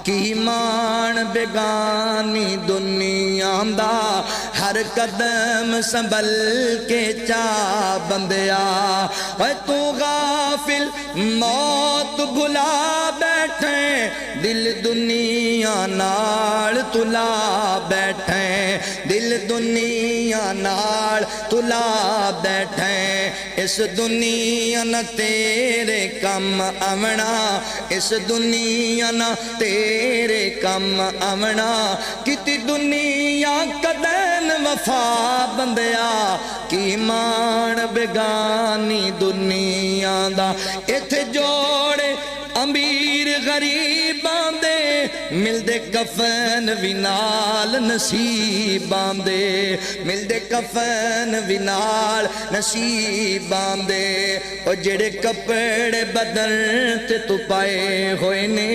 کی مان بیگانی دنیا دا ہر قدم سنبھل کے چا بندیا اے تو غافل موت بھلا بیٹھے دل دنیا نال تلا بیٹھے دل دنیا نال تلا بیٹھے اس دنیا نہ تیرے کم آونا اس دنیا نہ تیرے کم آونا کتی دنیا کدین وفا بندیا کی مان بیگانی دنیا دا ایتھے جوڑے امیر غریباں دے مل دے کفن وینال نصیباں دے مل دے کفن وینال نصیباں دے او جڑے کپڑے بدن تے تو پائے ہوئے نے